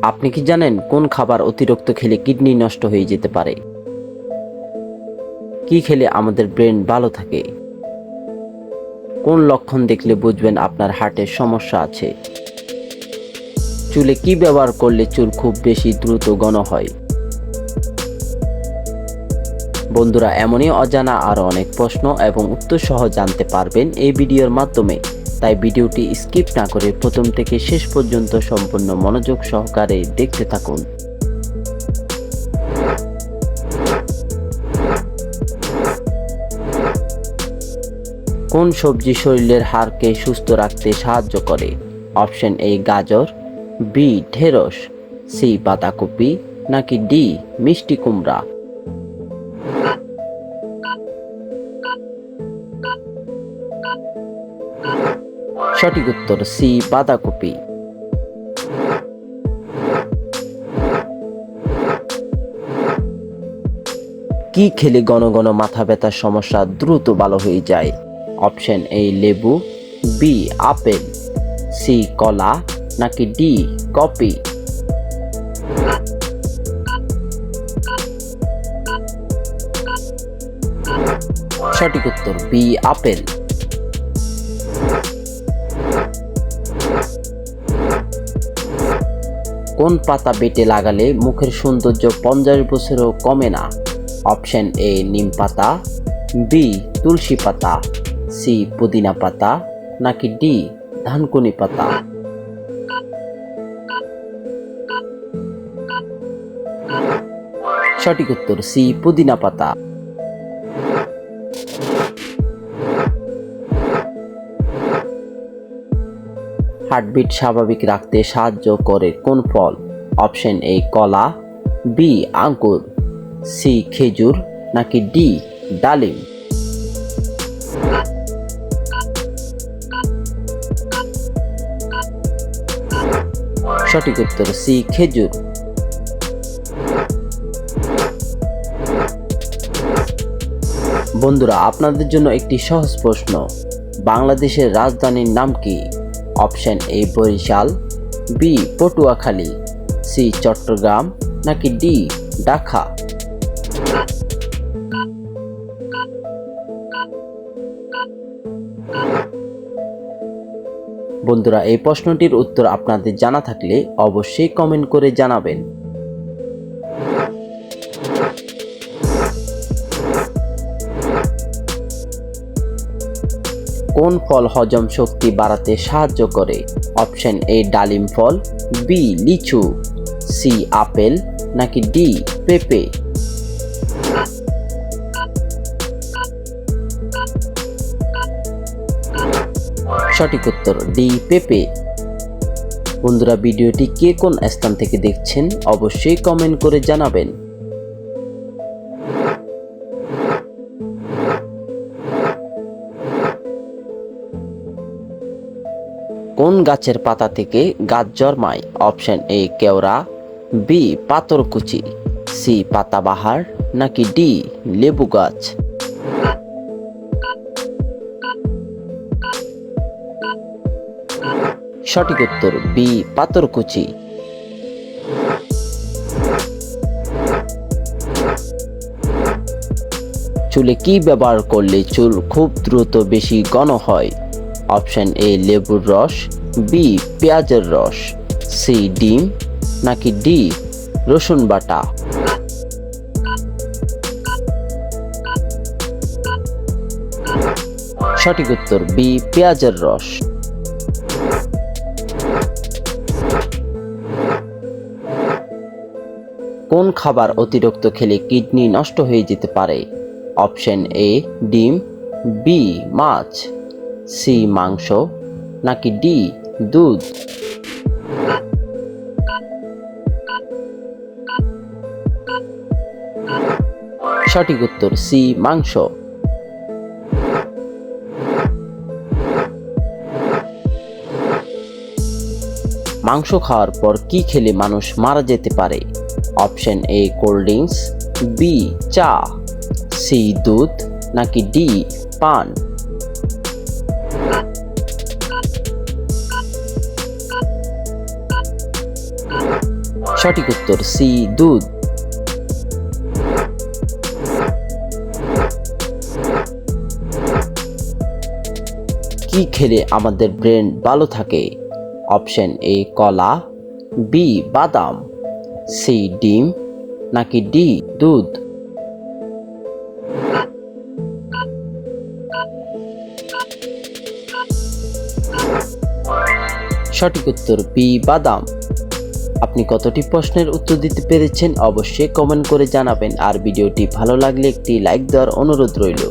আপনি কি জানেন কোন খাবার অতিরিক্ত খেলে কিডনি নষ্ট হয়ে যেতে পারে? কি খেলে আমাদের ব্রেন ভালো থাকে? কোন লক্ষণ দেখলে বুঝবেন আপনার হার্টের সমস্যা আছে? চুলে কি ব্যবহার করলে চুল খুব বেশি দ্রুত ঘন হয়? বন্ধুরা, এমনই অজানা আরও অনেক প্রশ্ন এবং উত্তর সহ জানতে পারবেন এই ভিডিওর মাধ্যমে। তাই ভিডিওটি স্কিপ না করে প্রথম থেকে শেষ পর্যন্ত সম্পূর্ণ মনোযোগ সহকারে দেখতে থাকুন। কোন সবজি শরীরের হাড়কে সুস্থ রাখতে সাহায্য করে? অপশন এ গাজর, বি ঢেঁড়স, সি বাঁধাকপি, নাকি ডি মিষ্টি কুমড়া? সঠিক উত্তর সি বাঁধাকপি। কি খেলে ঘন ঘন মাথা ব্যথার সমস্যা দ্রুত ভালো হয়ে যায়? অপশন এ লেবু, বি আপেল, সি কলা, নাকি ডি কফি? সঠিক উত্তর বি আপেল। কোন পাতা বেটে লাগালে মুখের সৌন্দর্য 50 বছরেও কমে না? অপশন এ নিম পাতা, বি তুলসী পাতা, সি পুদিনা পাতা, নাকি ডি ধানকুনি পাতা? সঠিক উত্তর সি পুদিনা পাতা। হার্টবিট স্বাভাবিক রাখতে সাহায্য করে কোন ফল? অপশন এ কলা, বি আঙ্গুর, সি খেজুর, নাকি ডি ডালিম? সঠিক উত্তর সি খেজুর। বন্ধুরা, আপনাদের জন্য একটি সহজ প্রশ্ন। বাংলাদেশের রাজধানীর নাম কি? Option A Barishal, B Patuakhali, C Chittagong, নাকি ডি ঢাকা? বন্ধুরা, এই প্রশ্নটির উত্তর আপনাদের জানা থাকলে অবশ্যই কমেন্ট করে জানাবেন। কোন ফল হজম শক্তি বাড়াতে সাহায্য করে? অপশন এ ডালিম ফল, বি লিচু, সি আপেল, নাকি ডি পেঁপে? সঠিক উত্তর ডি পেঁপে। বন্ধুরা, ভিডিওটি কে কোন স্থান থেকে দেখছেন অবশ্যই কমেন্ট করে জানাবেন। কোন গাছের পাতা থেকে গাছ জন্মায়? অপশন এ কেওড়া, বি পাথরকুচি, সি পাতাবাহার, নাকি ডি লেবু গাছ? সঠিক উত্তর বি পাথরকুচি। চুলে কি ব্যবহার করলে চুল খুব দ্রুত বেশি ঘন হয়? অপশন এ লেবুর রস, বি পেঁয়াজের রস, সি ডিম, নাকি ডি রসুন বাটা? সঠিক উত্তর বি পেঁয়াজের রস। কোন খাবার অতিরিক্ত খেলে কিডনি নষ্ট হয়ে যেতে পারে? অপশন এ ডিম, বি মাছ, সি মাংস, নাকি ডি দুধ? সঠিক উত্তর সি মাংস। মাংস খাওয়ার পর কি খেলে মানুষ মারা যেতে পারে? Option A cold drinks, B চা, সি দুধ, নাকি ডি পান? সঠিক উত্তর সি দুধ। কি খেলে আমাদের ব্রেন ভালো থাকে? অপশন এ কলা, বি বাদাম, সি ডিম নাকি ডি দুধ? সঠিক উত্তর বি বাদাম। আপনি কতটি প্রশ্নের উত্তর দিতে পেরেছেন অবশ্যই কমেন্ট করে জানাবেন, আর ভিডিওটি ভালো লাগলে একটি লাইক দেওয়ার অনুরোধ রইল।